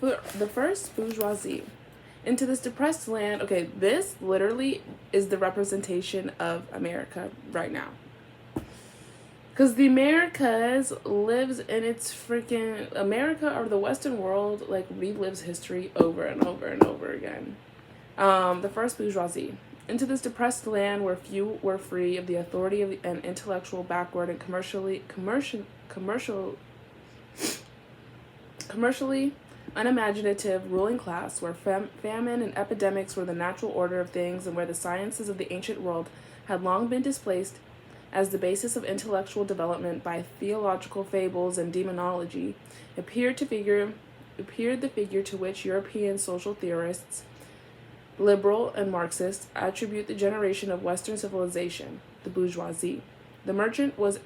The first bourgeoisie. Into this depressed land. Okay, this literally is the representation of America right now. Because the Americas lives in its freaking... America, or the Western world, like, relives history over and over and over again. The first bourgeoisie. Into this depressed land where few were free of the authority of an intellectual, backward, and commercially unimaginative ruling class, where famine and epidemics were the natural order of things, and where the sciences of the ancient world had long been displaced as the basis of intellectual development by theological fables and demonology, appeared the figure to which European social theorists, liberal and Marxists, attribute the generation of Western civilization, the bourgeoisie. The merchant was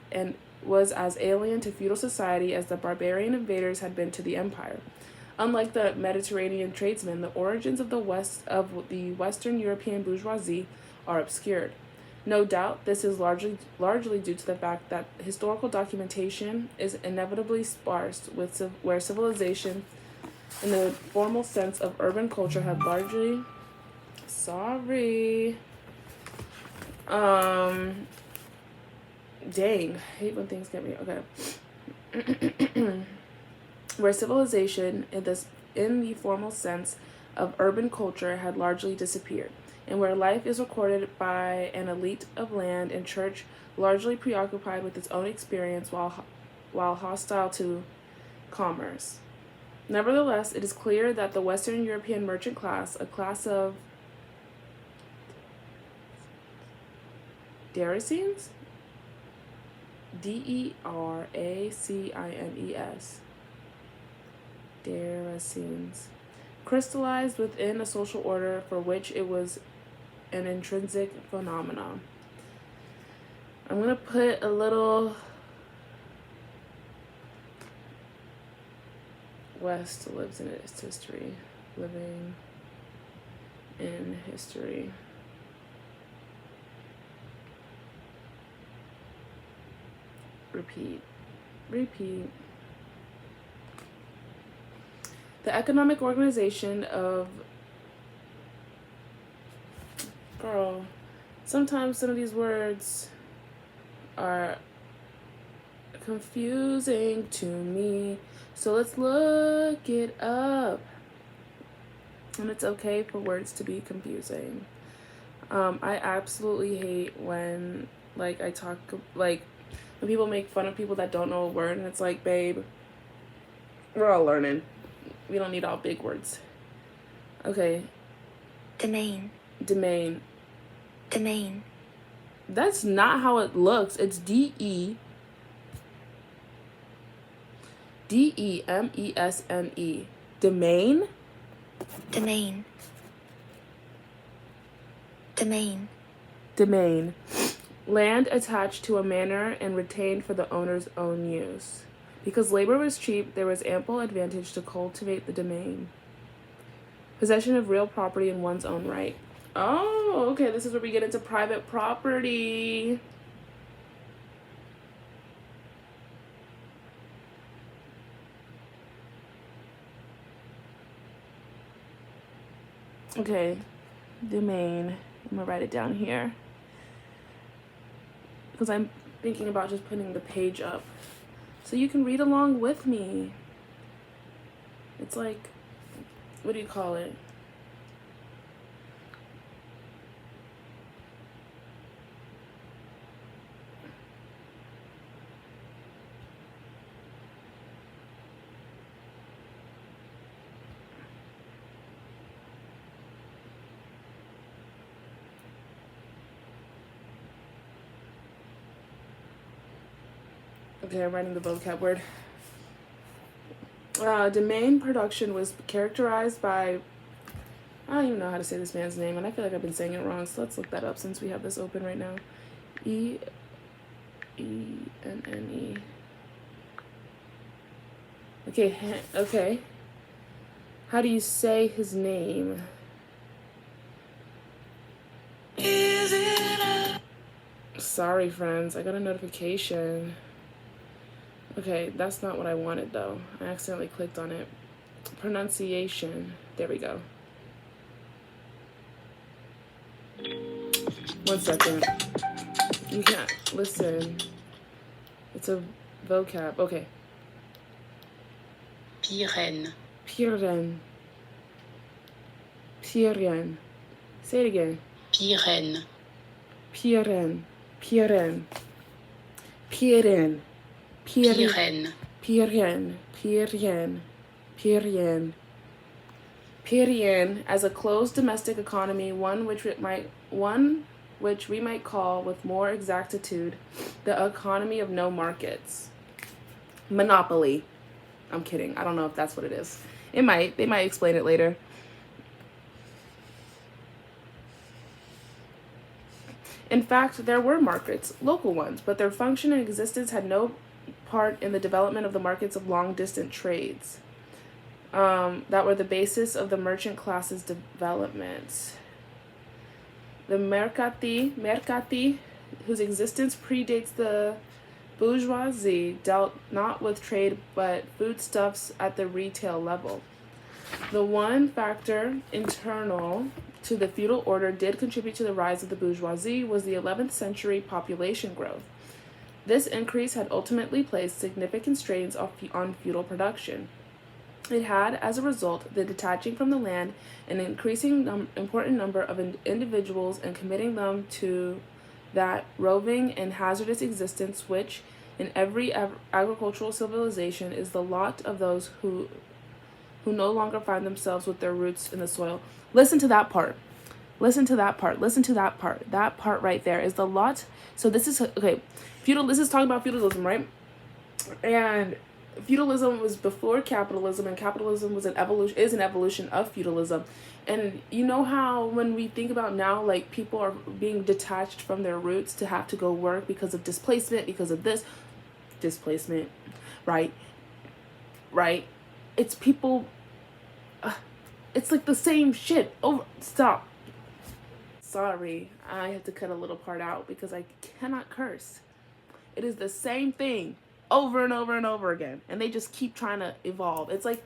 as alien to feudal society as the barbarian invaders had been to the empire. Unlike the Mediterranean tradesmen, the origins of the Western European bourgeoisie are obscured. No doubt, this is largely due to the fact that historical documentation is inevitably sparse, where civilization, in the formal sense of urban culture, had largely... Sorry. Dang, I hate when things get me. Okay. Where civilization, in the formal sense of urban culture, had largely disappeared, and where life is recorded by an elite of land and church, largely preoccupied with its own experience while hostile to commerce. Nevertheless, it is clear that the Western European merchant class, a class of Deracines? Deracines. Deracines. Crystallized within a social order for which it was an intrinsic phenomenon. I'm going to put a little... West lives in its history. Living in history. Repeat. The economic organization of... Girl, sometimes some of these words are confusing to me. So let's look it up. And it's okay for words to be confusing. I absolutely hate when, when people make fun of people that don't know a word, and it's like, babe, we're all learning. We don't need all big words. Okay. Domain. That's not how it looks. It's DEMESNE. Domain? Domain. Land attached to a manor and retained for the owner's own use. Because labor was cheap, there was ample advantage to cultivate the domain. Possession of real property in one's own right. Oh, okay, this is where we get into private property. Okay, domain. I'm gonna write it down here, because I'm thinking about just putting the page up so you can read along with me. It's like, what do you call it? Okay, I'm writing the vocab word. Domain production was characterized by... I don't even know how to say this man's name, and I feel like I've been saying it wrong, so let's look that up since we have this open right now. E-N-N-E. Okay. How do you say his name? Sorry, friends. I got a notification. Okay, that's not what I wanted, though. I accidentally clicked on it. pronunciation. There we go. 1 second. You can't listen. It's a vocab. Okay. Pyrène. Pyrène. Pyrène. Say it again. Pyrène. Pyrène. Pyrène. Pyrène. Pyrène. Pyrène. Pyrène. Pyrène. Pyrène as a closed domestic economy, one which we might call with more exactitude the economy of no markets. Monopoly. I'm kidding. I don't know if that's what it is. It might. They might explain it later. In fact, there were markets, local ones, but their function and existence had no part in the development of the markets of long-distance trades that were the basis of the merchant class's development. The mercati, whose existence predates the bourgeoisie, dealt not with trade but foodstuffs at the retail level. The one factor internal to the feudal order did contribute to the rise of the bourgeoisie was the 11th century population growth. This increase had ultimately placed significant strains on feudal production. It had, as a result, the detaching from the land an increasing important number of individuals and committing them to that roving and hazardous existence which, in every agricultural civilization, is the lot of those who no longer find themselves with their roots in the soil. Listen to that part. Listen to that part. Listen to that part. That part right there is the lot. So this is, okay, this is talking about feudalism, right? And feudalism was before capitalism, and capitalism is an evolution of feudalism. And you know how when we think about now, like, people are being detached from their roots to have to go work because of displacement, because of this displacement, right? It's people, it's like the same shit. Oh, stop. Sorry, I have to cut a little part out because I cannot curse. It is the same thing over and over and over again, and they just keep trying to evolve. It's like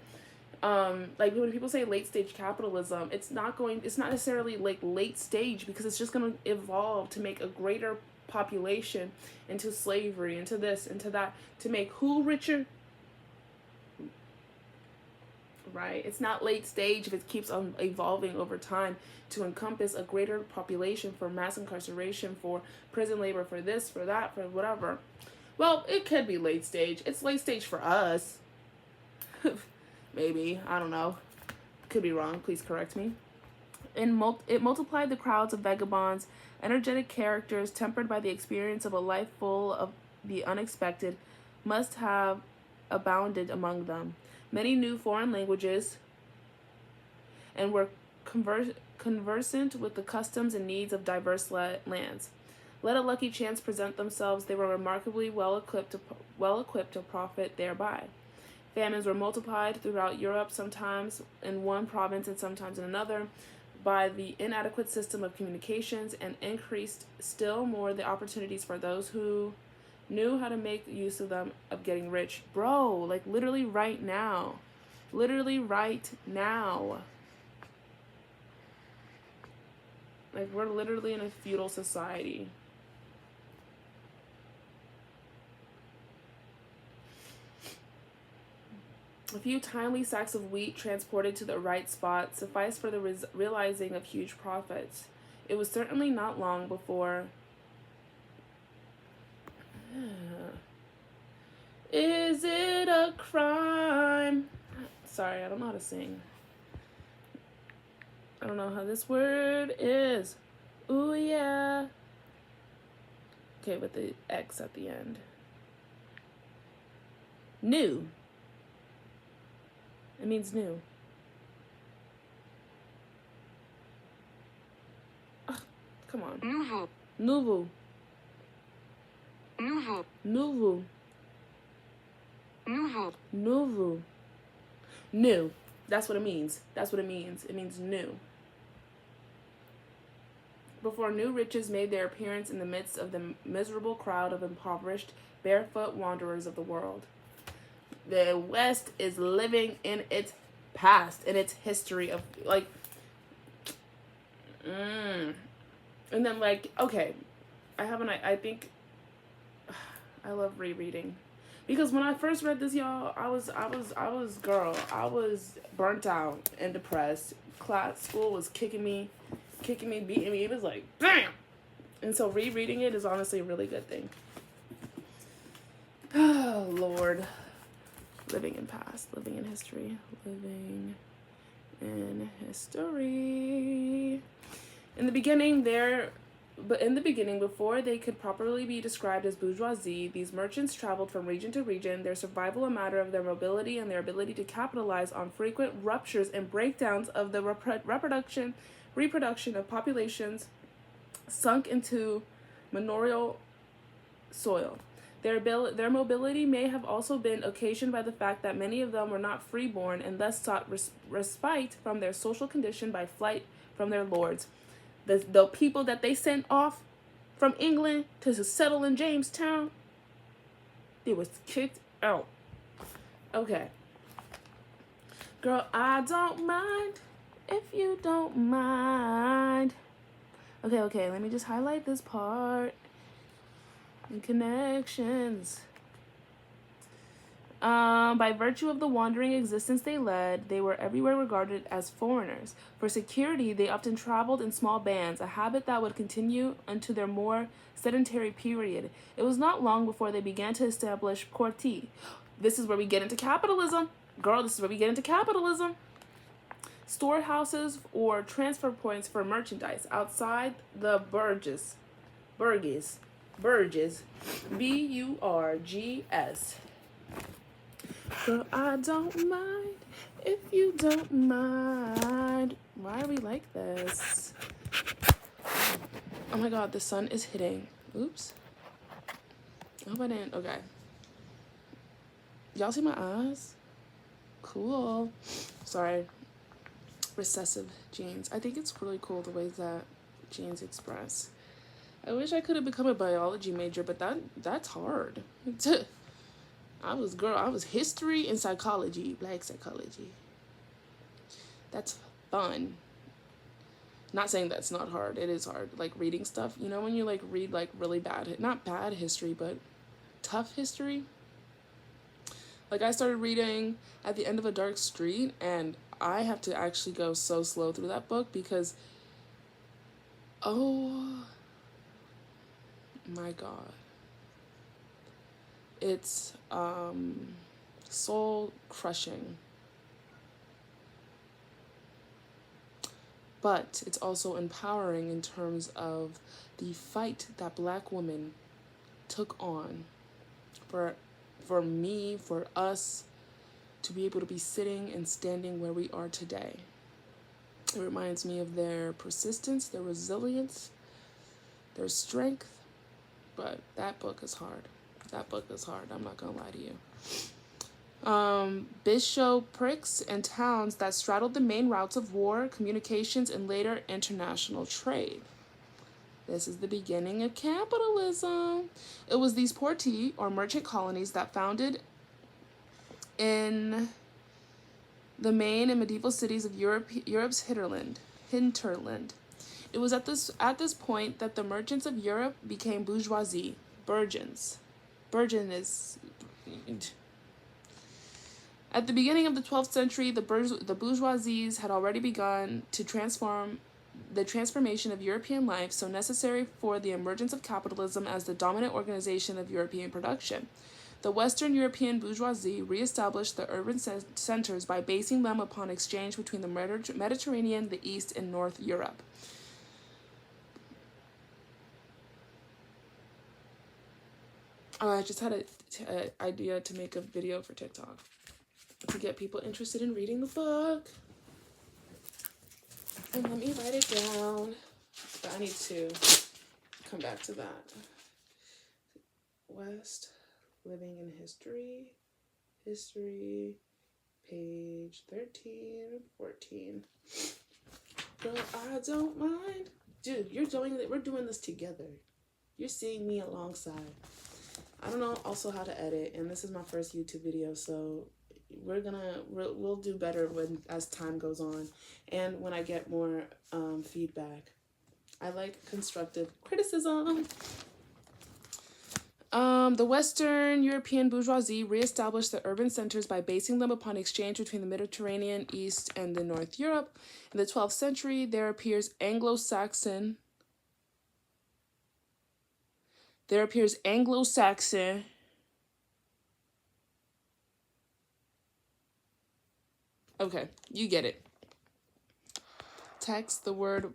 when people say late stage capitalism, it's not necessarily like late stage, because it's just going to evolve to make a greater population, into slavery, into this, into that, to make who richer? Right? It's not late stage if it keeps on evolving over time to encompass a greater population, for mass incarceration, for prison labor, for this, for that, for whatever. Well, it could be late stage. It's late stage for us. Maybe. I don't know. Could be wrong. Please correct me. It multiplied the crowds of vagabonds, energetic characters tempered by the experience of a life full of the unexpected, must have abounded among them. Many knew foreign languages and were conversant with the customs and needs of diverse lands. Let a lucky chance present themselves, they were remarkably well equipped to profit thereby. Famines were multiplied throughout Europe, sometimes in one province and sometimes in another, by the inadequate system of communications, and increased still more the opportunities for those who knew how to make use of them of getting rich. Bro, like literally right now. Literally right now. Like, we're literally in a feudal society. A few timely sacks of wheat transported to the right spot sufficed for the realizing of huge profits. It was certainly not long before... Is it a crime? Sorry, I don't know how to sing. I don't know how this word is. Ooh, yeah. Okay, with the X at the end. New. It means new. Ugh, come on. Nouveau. Nouveau. Nouveau. Nouveau. Nouveau. Nouveau. New. That's what it means. That's what it means. It means new. Before new riches made their appearance in the midst of the miserable crowd of impoverished, barefoot wanderers of the world. The West is living in its past and its history of like and then like okay, I think I love rereading. Because when I first read this, y'all, I was burnt out and depressed. School was kicking me, beating me. It was like, damn. And so rereading it is honestly a really good thing. Oh, Lord. Living in past, living in history, living in history. In the beginning, before they could properly be described as bourgeoisie, these merchants traveled from region to region, their survival a matter of their mobility and their ability to capitalize on frequent ruptures and breakdowns of the reproduction of populations sunk into manorial soil. Their mobility may have also been occasioned by the fact that many of them were not freeborn and thus sought respite from their social condition by flight from their lords. The people that they sent off from England to settle in Jamestown, they was kicked out. Okay. Girl, I don't mind if you don't mind. Okay, let me just highlight this part. And connections. By virtue of the wandering existence they led, they were everywhere regarded as foreigners. For security, they often traveled in small bands, a habit that would continue into their more sedentary period. It was not long before they began to establish courtiers. This is where we get into capitalism. Girl, this is where we get into capitalism. Storehouses or transfer points for merchandise outside the burges. Burges. B-U-R-G-S. Girl, I don't mind if you don't mind. Why are we like this? Oh my god, the sun is hitting. Oops. I hope I didn't. Okay. Y'all see my eyes? Cool. Sorry. Recessive genes. I think it's really cool the way that genes express. I wish I could have become a biology major, but that's hard. I was history and psychology, black psychology. That's fun. Not saying that's not hard. It is hard. Like reading stuff, you know, when you like read like really bad, not bad history, but tough history. Like I started reading At the End of a Dark Street, and I have to actually go so slow through that book because, oh my god, it's soul crushing, but it's also empowering in terms of the fight that black women took on for me, for us to be able to be sitting and standing where we are today. It reminds me of their persistence, their resilience, their strength. But that book is hard. I'm not gonna lie to you. Bishoprics and towns that straddled the main routes of war, communications, and later international trade. This is the beginning of capitalism. It was these portii, or merchant colonies, that founded in the main and medieval cities of Europe's hinterland. It was at this point that the merchants of Europe became bourgeoisie, burgeons. Burgeon is... At the beginning of the 12th century, the bourgeoisies had already begun to transform the transformation of European life so necessary for the emergence of capitalism as the dominant organization of European production. The Western European bourgeoisie reestablished the urban centers by basing them upon exchange between the Mediterranean, the East, and North Europe. Oh, I just had an idea to make a video for TikTok to get people interested in reading the book. And let me write it down. But I need to come back to that. West, living in history, page 13 and 14. Girl, I don't mind. Dude, we're doing this together. You're seeing me alongside. I don't know also how to edit, and this is my first YouTube video, so we'll do better when as time goes on, and when I get more feedback. I like constructive criticism. The Western European bourgeoisie reestablished the urban centers by basing them upon exchange between the Mediterranean East and the North Europe. In the 12th century, there appears Anglo-Saxon. Okay, you get it. Text, the word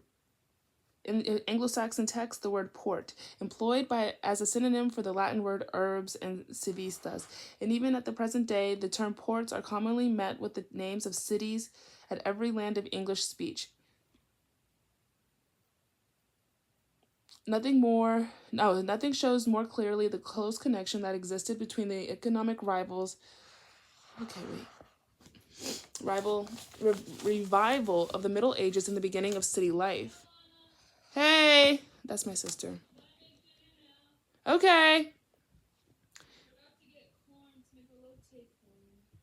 in Anglo-Saxon text, the word port, employed as a synonym for the Latin word urbs and civitas. And even at the present day, the term ports are commonly met with the names of cities at every land of English speech. Nothing shows more clearly the close connection that existed between the economic rivals. Revival of the Middle Ages and the beginning of city life. Hey, that's my sister. Okay.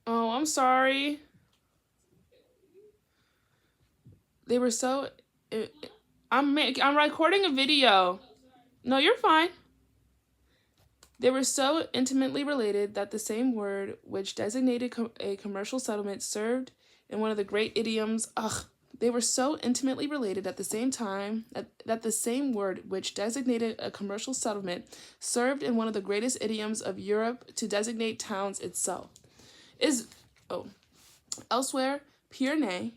Oh, I'm sorry. They were so. I'm recording a video. No, you're fine. They were so intimately related that the same word which designated a commercial settlement served in one of the great idioms. They were so intimately related at the same time that the same word which designated a commercial settlement served in one of the greatest idioms of Europe to designate towns itself. Elsewhere, Pierre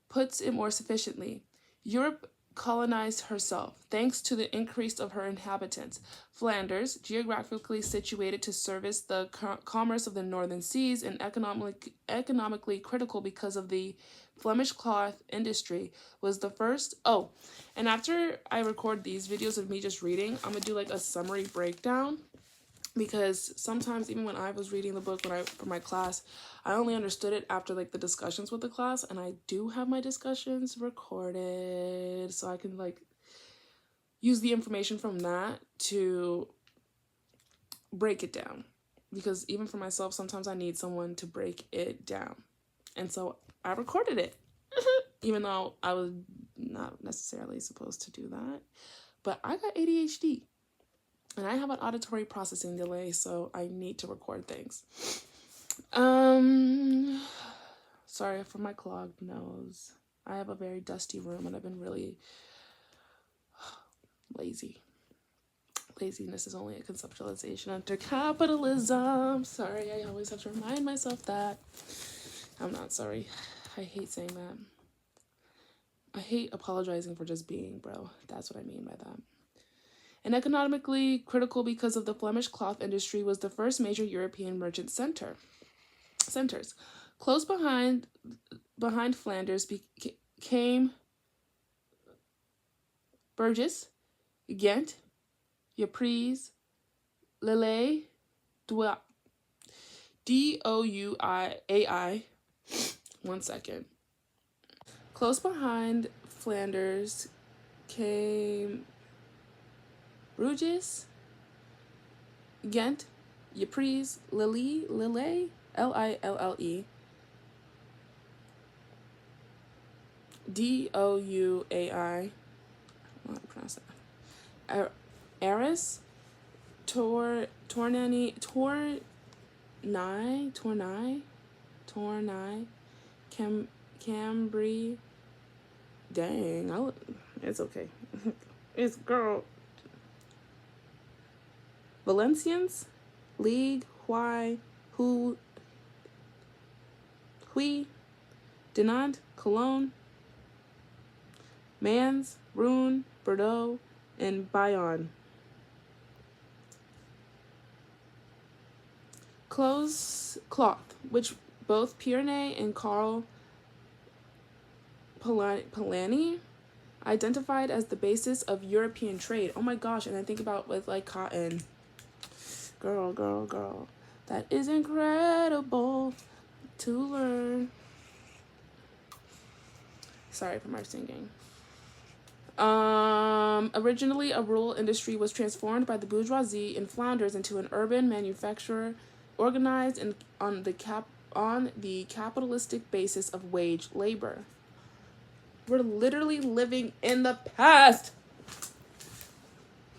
puts it more sufficiently. Europe colonized herself, thanks to the increase of her inhabitants. Flanders, geographically situated to service the commerce of the northern seas and economically critical because of the Flemish cloth industry, was the first. Oh, and after I record these videos of me just reading, I'm gonna do like a summary breakdown, because sometimes even when I was reading the book for my class, I only understood it after like the discussions with the class, and I do have my discussions recorded so I can like use the information from that to break it down, because even for myself sometimes I need someone to break it down, and so I recorded it even though I was not necessarily supposed to do that, but I got ADHD. And I have an auditory processing delay, so I need to record things. Sorry for my clogged nose. I have a very dusty room and I've been really lazy. Laziness is only a conceptualization under capitalism. Sorry, I always have to remind myself that. I'm not sorry. I hate saying that. I hate apologizing for just being, bro. That's what I mean by that. And economically critical because of the Flemish cloth industry, was the first major European merchant centers. Close behind Flanders came Bourges, Ghent, Ypres, Lille, Douai. 1 second. Close behind Flanders came Bruges, Ghent, Ypres, Lille, Lille, Douai, I don't know how to pronounce that. Arras, Tournai, Cambrai. Dang, it's okay. It's girl. Valencians, Ligue, Hui, Dinant, Cologne, Mans, Rouen, Bordeaux, and Bayonne. Cloth, which both Pierre and Carl Polanyi identified as the basis of European trade. Oh my gosh, and I think about with like cotton. Girl. That is incredible to learn. Sorry for my singing. Originally, a rural industry was transformed by the bourgeoisie in Flanders into an urban organized on the capitalistic basis of wage labor. We're literally living in the past.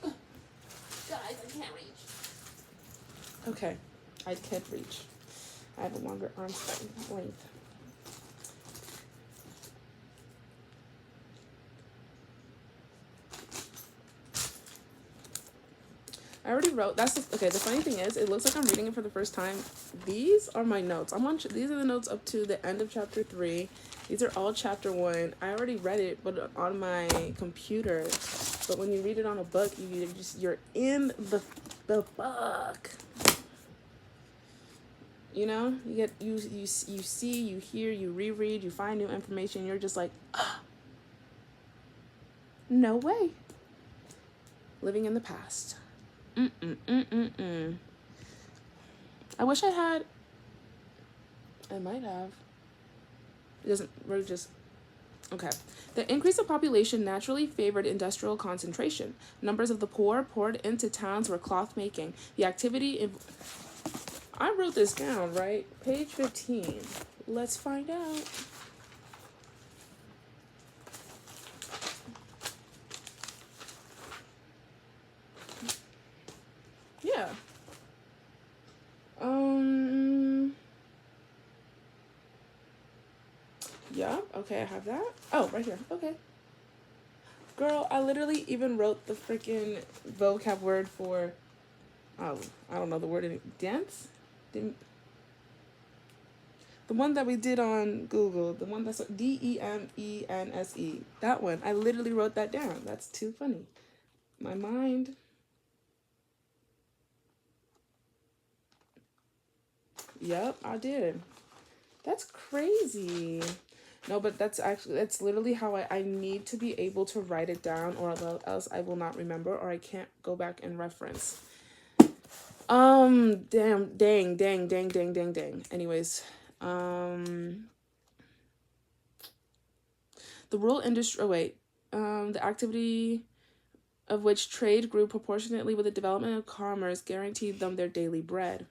Guys, I can't reach. Okay, I can't reach. I have a longer arm length. I already wrote. Okay. The funny thing is, it looks like I'm reading it for the first time. These are my notes. These are the notes up to the end of chapter 3. These are all chapter 1. I already read it, but on my computer. But when you read it on a book, you're in the book. You know, you see, you hear, you reread, you find new information. You're just like, no way. Living in the past. I wish I had. I might have. It doesn't. We're just. Okay. The increase of population naturally favored industrial concentration. Numbers of the poor poured into towns where cloth making. The activity. I wrote this down, right? Page 15. Let's find out. Yeah. Yeah, okay, I have that. Oh, right here. Okay. Girl, I literally even wrote the freaking vocab word for, I don't know the word in dance? The one that we did on Google, the one that's DEMENSE. That one. I literally wrote that down. That's too funny. My mind. Yep, I did. That's crazy. No, but that's literally how I need to be able to write it down, or else I will not remember, or I can't go back and reference. Dang. Anyways, the rural industry, the activity of which trade grew proportionately with the development of commerce guaranteed them their daily bread.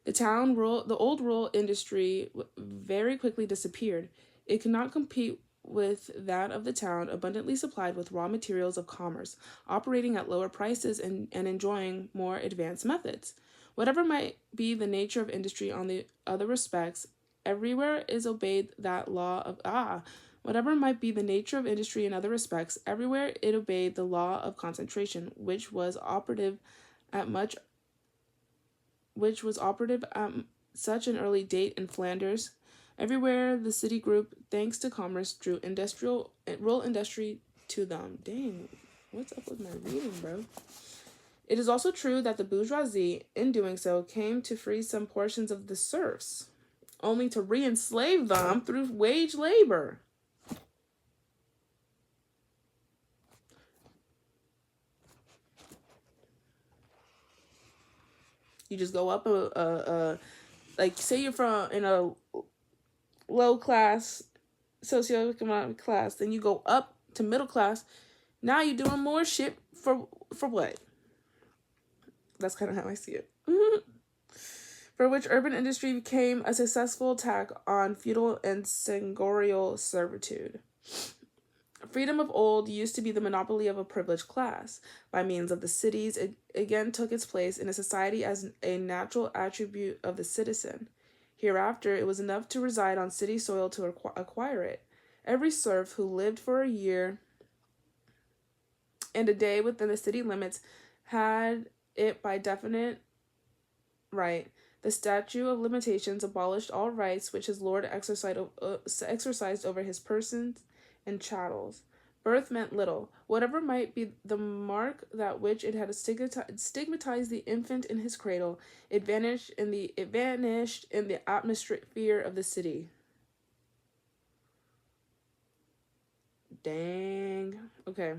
The old rural industry very quickly disappeared. It could not compete with that of the town, abundantly supplied with raw materials of commerce, operating at lower prices and enjoying more advanced methods. Whatever might be the nature of industry on the other respects, everywhere is obeyed that law of Whatever might be the nature of industry in other respects, everywhere it obeyed the law of concentration, which was operative at such an early date in Flanders. Everywhere the city group, thanks to commerce, drew rural industry to them. Dang, what's up with my reading, bro? It is also true that the bourgeoisie, in doing so, came to free some portions of the serfs, only to re-enslave them through wage labor. You just go up like say you're in a low class socioeconomic class, then you go up to middle class. Now you're doing more shit for what? That's kind of how I see it. For which urban industry became a successful attack on feudal and seigneurial servitude. Freedom of old used to be the monopoly of a privileged class. By means of the cities, it again took its place in a society as a natural attribute of the citizen. Hereafter, it was enough to reside on city soil to acquire it. Every serf who lived for a year and a day within the city limits had it by definite right. The statute of limitations abolished all rights which his lord exercised over his persons and chattels. Birth meant little. Whatever might be the mark that which it had stigmatized the infant in his cradle, it vanished in the atmosphere of the city. Dang. Okay.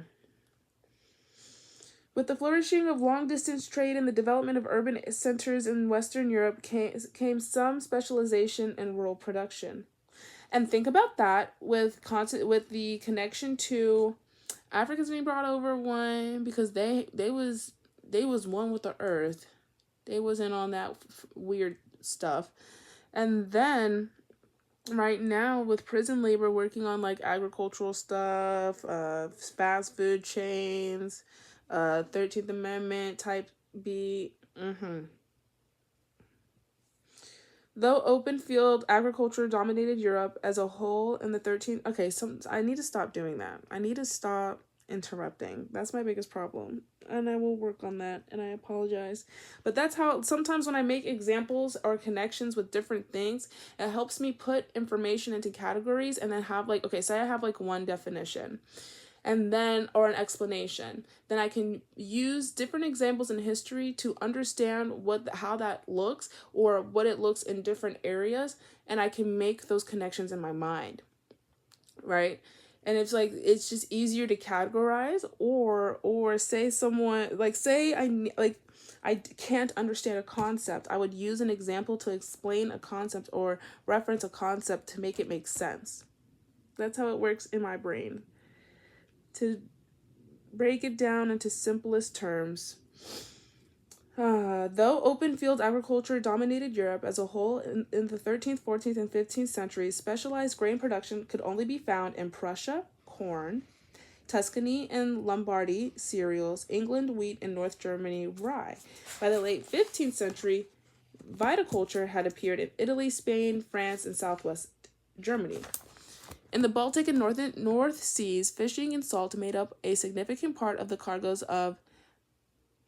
With the flourishing of long-distance trade and the development of urban centers in Western Europe came some specialization in rural production. And think about that with the connection to Africans being brought over, one, because they was one with the earth. They wasn't on that weird stuff. And then right now with prison labor working on like agricultural stuff, fast food chains, 13th Amendment type B. Though open field agriculture dominated Europe as a whole in the 13th. Okay, I need to stop doing that. I need to stop interrupting. That's my biggest problem. And I will work on that, and I apologize. But that's how sometimes when I make examples or connections with different things, it helps me put information into categories and then have like, okay, say I have like one definition and then or an explanation, then I can use different examples in history to understand how that looks or what it looks in different areas, and I can make those connections in my mind, right? And it's like it's just easier to categorize or say someone like say I can't understand a concept, I would use an example to explain a concept or reference a concept to make it make sense. That's how it works in my brain. To break it down into simplest terms, though open field agriculture dominated Europe as a whole in the 13th, 14th, and 15th centuries, specialized grain production could only be found in Prussia, corn, Tuscany and Lombardy, cereals, England, wheat, and North Germany, rye. By the late 15th century, viticulture had appeared in Italy, Spain, France, and southwest Germany. In the Baltic and North Seas, fishing and salt made up a significant part of the cargoes of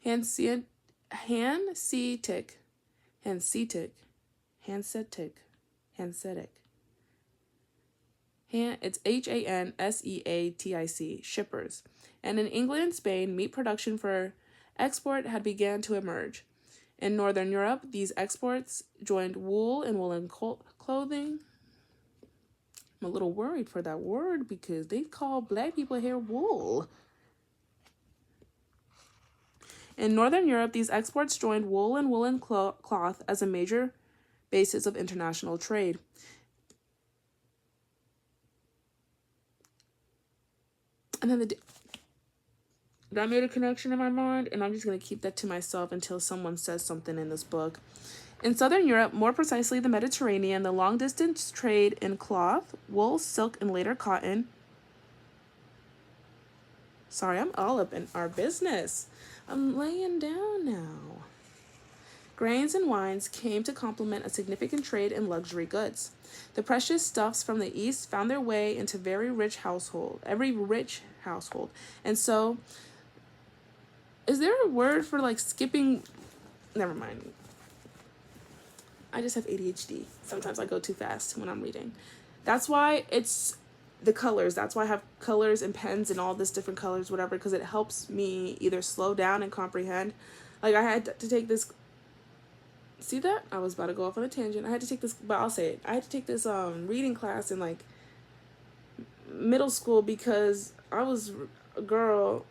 Hanseatic. It's Hanseatic shippers. And in England and Spain, meat production for export had begun to emerge. In Northern Europe, these exports joined wool and woolen clothing. I'm a little worried for that word because they call black people hair wool. In Northern Europe, these exports joined wool and woolen cloth as a major basis of international trade. And then that made a connection in my mind, and I'm just going to keep that to myself until someone says something in this book. In Southern Europe, more precisely the Mediterranean, the long-distance trade in cloth, wool, silk, and later cotton. Sorry, I'm all up in our business. I'm laying down now. Grains and wines came to complement a significant trade in luxury goods. The precious stuffs from the East found their way into every rich household. And so, is there a word for like skipping? Never mind. I just have ADHD. Sometimes I go too fast when I'm reading. That's why it's the colors. That's why I have colors and pens and all this different colors, whatever, because it helps me either slow down and comprehend. Like I had to take this. See that? I was about to go off on a tangent. I had to take this, but I'll say it. I had to take this reading class in like middle school because I was a girl.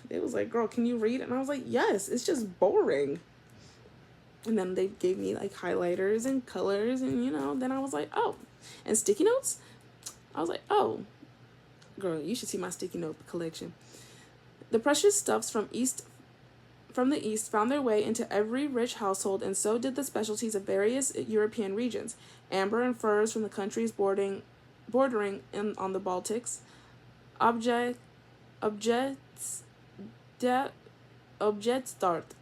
It was like, girl, can you read? And I was like, yes, it's just boring. And then they gave me like highlighters and colors and, then I was like, oh. And sticky notes? I was like, oh. Girl, you should see my sticky note collection. The precious stuffs from the East found their way into every rich household, and so did the specialties of various European regions. Amber and furs from the countries bordering on the Baltics. Objets d'art. OBJETSD'Art,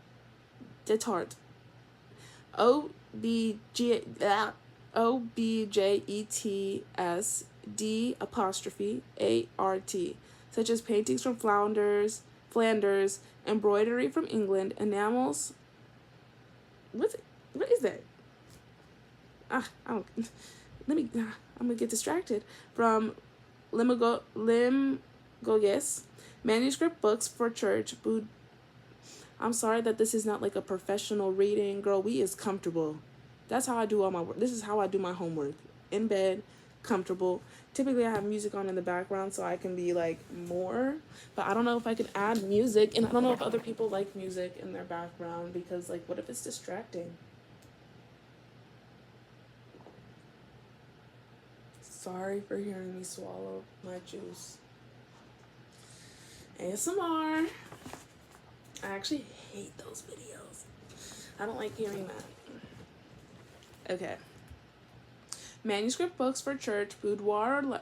such as paintings from Flanders, embroidery from England, enamels. What is that? I'm gonna get distracted. From Limoges, manuscript books for church. I'm sorry that this is not like a professional reading. Girl, we is comfortable. That's how I do all my work. This is how I do my homework. In bed, comfortable. Typically, I have music on in the background so I can be like more. But I don't know if I could add music. And I don't know if other people like music in their background because like, what if it's distracting? Sorry for hearing me swallow my juice. ASMR. I actually hate those videos. I don't like hearing that. Okay. Manuscript books for church, boudoir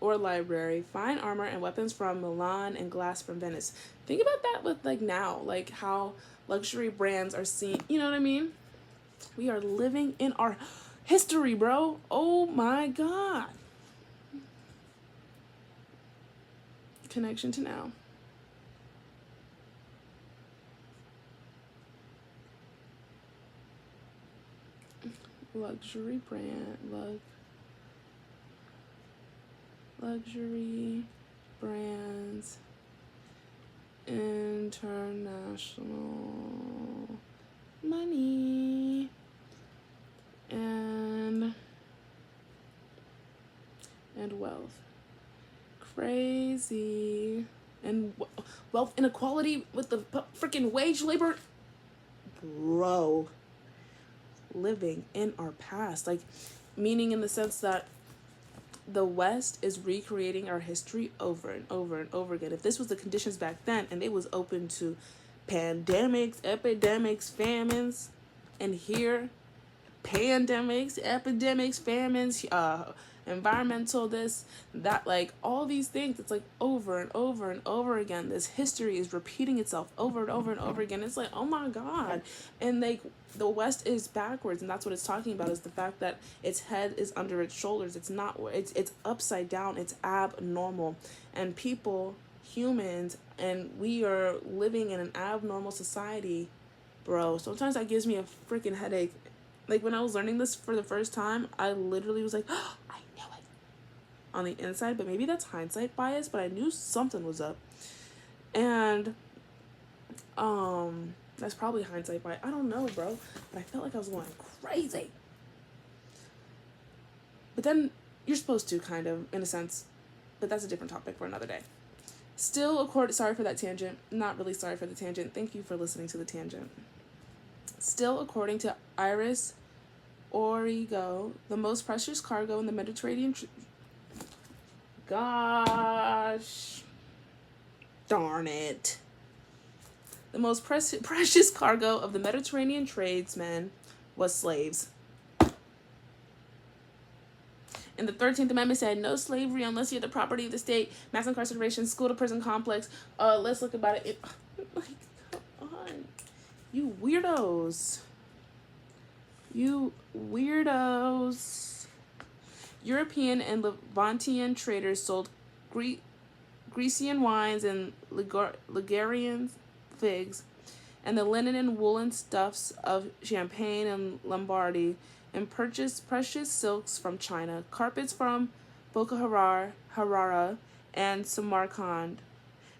or library, fine armor and weapons from Milan and glass from Venice. Think about that with like now, like how luxury brands are seen. You know what I mean? We are living in our history, bro. Oh my God. Connection to now. Luxury brand. Luxury brands. International money. And wealth. Crazy. And wealth inequality with the freaking wage labor. Bro. Living in our past. Like, meaning in the sense that the West is recreating our history over and over and over again. If this was the conditions back then and it was open to pandemics, epidemics, famines, and here, pandemics, epidemics, famines, environmental this, that, like all these things, it's like over and over and over again. This history is repeating itself over and over and over again. It's like, oh my God. And like the West is backwards, and that's what it's talking about, is the fact that its head is under its shoulders. It's not, it's upside down, it's abnormal. And people, humans, and we are living in an abnormal society, bro. Sometimes that gives me a freaking headache. Like when I was learning this for the first time, I literally was like, oh, I knew it on the inside, but maybe that's hindsight bias, but I knew something was up. And that's probably hindsight bias. I don't know, bro, but I felt like I was going crazy. But then you're supposed to, kind of, in a sense, but that's a different topic for another day. Still, sorry for that tangent. Not really sorry for the tangent. Thank you for listening to the tangent. Still, according to Iris Origo, the most precious cargo in the Mediterranean... Gosh. Darn it. The most precious cargo of the Mediterranean tradesmen was slaves. And the 13th Amendment said, no slavery unless you're the property of the state, mass incarceration, school-to-prison complex. Let's look about it. Like, come on. You weirdos. You weirdos. European and Levantian traders sold Grecian wines and Ligurian figs, and the linen and woolen stuffs of Champagne and Lombardy, and purchased precious silks from China, carpets from Boko-Haram and Samarkand,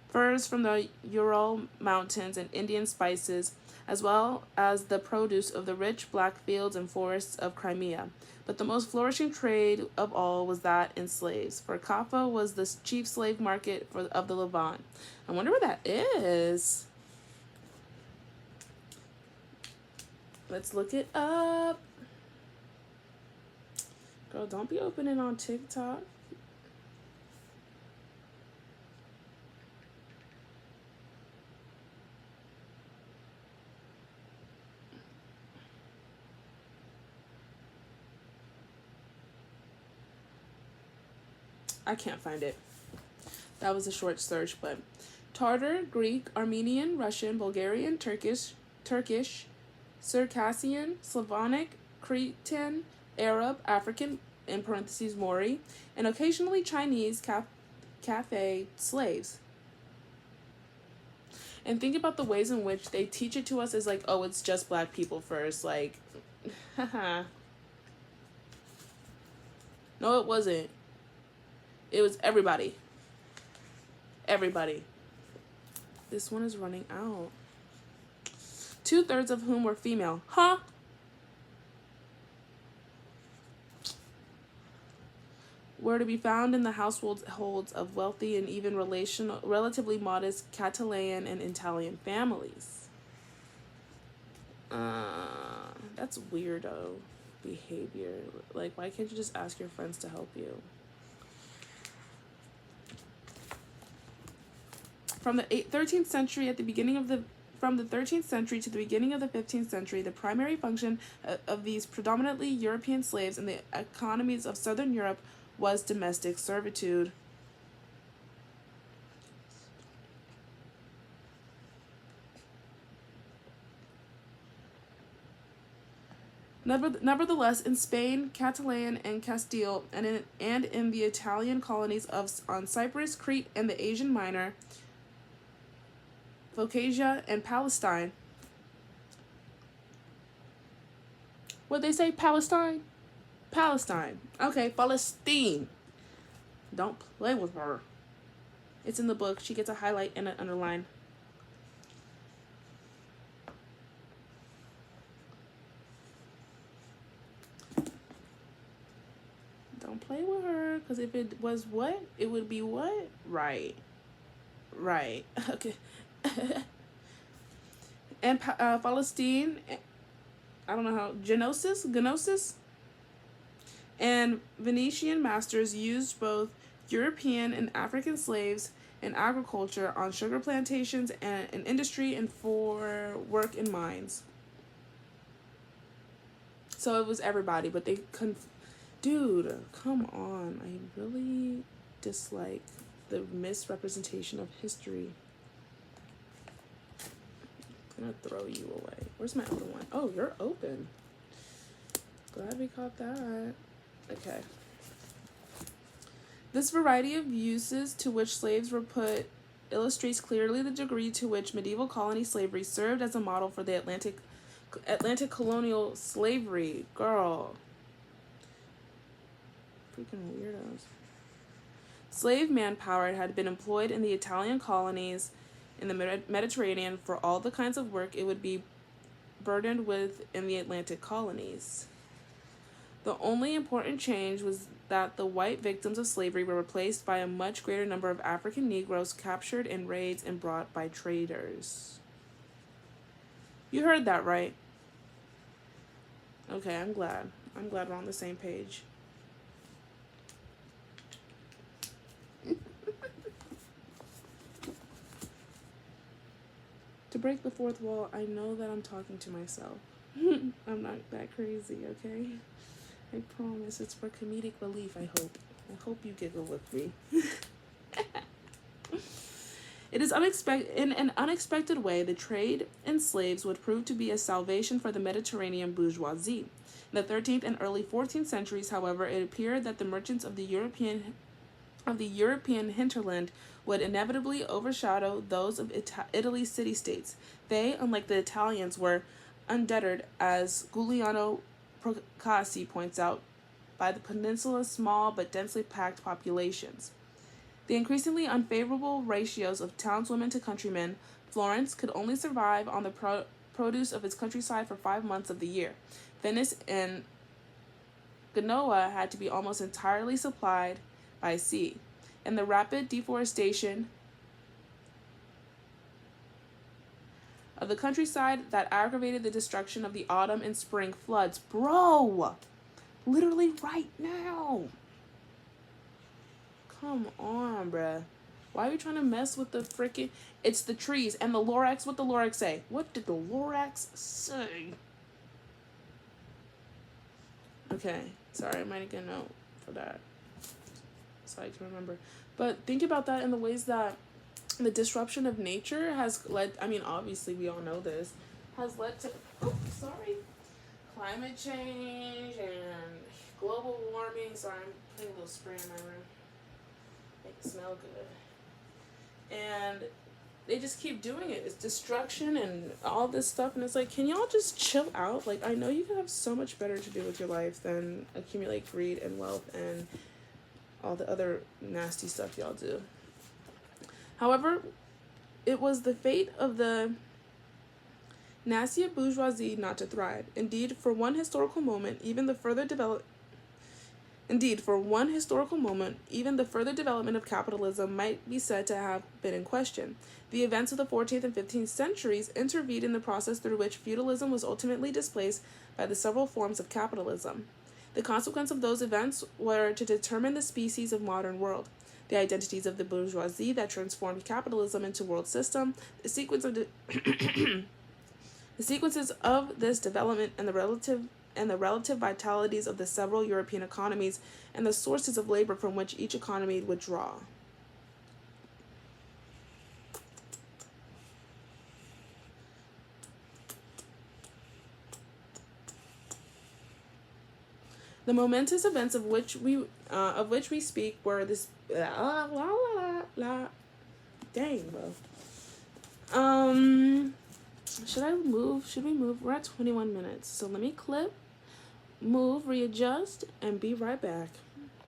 furs from the Ural Mountains, and Indian spices, as well as the produce of the rich black fields and forests of Crimea. But the most flourishing trade of all was that in slaves, for Kaffa was the chief slave market of the Levant. I wonder where that is. Let's look it up. Girl, don't be opening on TikTok. I can't find it. That was a short search, but Tartar, Greek, Armenian, Russian, Bulgarian, Turkish, Circassian, Slavonic, Cretan, Arab, African, in parentheses Mori, and occasionally Chinese cafe slaves. And think about the ways in which they teach it to us as like, oh, it's just black people first. Like, haha. No, it wasn't. It was everybody. Everybody. This one is running out. 2/3 of whom were female. Huh? Were to be found in the households of wealthy and even relatively modest Catalan and Italian families. That's weirdo behavior. Like, why can't you just ask your friends to help you? From the 13th century, at the beginning of the From the 13th century to the beginning of the 15th century, the primary function of these predominantly European slaves in the economies of southern Europe was domestic servitude. Nevertheless, in Spain, Catalan, and Castile, and in the Italian colonies on Cyprus, Crete, and the Asian Minor, Phocasia, and Palestine. What'd they say? Palestine? Palestine. Okay, Palestine. Don't play with her. It's in the book. She gets a highlight and an underline. Don't play with her, because if it was what? It would be what? Right. Right. Okay. And Palestine, I don't know how, Genosis, and Venetian masters used both European and African slaves in agriculture, on sugar plantations, and in industry, and for work in mines. So it was everybody, but they dude, come on. I really dislike the misrepresentation of history. I'm gonna throw you away. Where's my other one? Oh, you're open. Glad we caught that. Okay. This variety of uses to which slaves were put illustrates clearly the degree to which medieval colony slavery served as a model for the Atlantic colonial slavery. Girl. Freaking weirdos. Slave manpower had been employed in the Italian colonies in the Mediterranean for all the kinds of work it would be burdened with in the Atlantic colonies. The only important change was that the white victims of slavery were replaced by a much greater number of African Negroes captured in raids and brought by traders. You heard that right? Okay, I'm glad. I'm glad we're on the same page. To break the fourth wall, I know that I'm talking to myself. I'm not that crazy, okay? I promise. It's for comedic relief, I hope. I hope you giggle with me. It is in an unexpected way, the trade in slaves would prove to be a salvation for the Mediterranean bourgeoisie. In the 13th and early 14th centuries, however, it appeared that the merchants of the European hinterland would inevitably overshadow those of Italy's city-states. They, unlike the Italians, were undeterred, as Giuliano Procassi points out, by the peninsula's small but densely packed populations. The increasingly unfavorable ratios of townswomen to countrymen, Florence could only survive on the produce of its countryside for 5 months of the year. Venice and Genoa had to be almost entirely supplied by sea, and the rapid deforestation of the countryside that aggravated the destruction of the autumn and spring floods. Bro! Literally right now! Come on, bruh. Why are you trying to mess with the freaking... It's the trees and the Lorax. What the Lorax say? What did the Lorax say? Okay. Sorry, I might get a note for that, so I can remember. But think about that in the ways that the disruption of nature has led, I mean, obviously we all know this, has led to, climate change and global warming. Sorry, I'm putting a little spray in my room. Make it smell good. And they just keep doing it. It's destruction and all this stuff. And it's like, can y'all just chill out? Like, I know you can have so much better to do with your life than accumulate greed and wealth and all the other nasty stuff y'all do. However, it was the fate of the nastier bourgeoisie not to thrive. Indeed, for one historical moment, even the further development of capitalism might be said to have been in question. The events of the 14th and 15th centuries intervened in the process through which feudalism was ultimately displaced by the several forms of capitalism. The consequence of those events were to determine the species of modern world. the identities of the bourgeoisie that transformed capitalism into world system, the sequence of the sequences of this development and the relative vitalities of the several European economies, and the sources of labor from which each economy would draw. The momentous events of which we speak were this. Dang, bro. Should I move? Should we move? We're at 21 minutes, so let me clip, move, readjust, and be right back.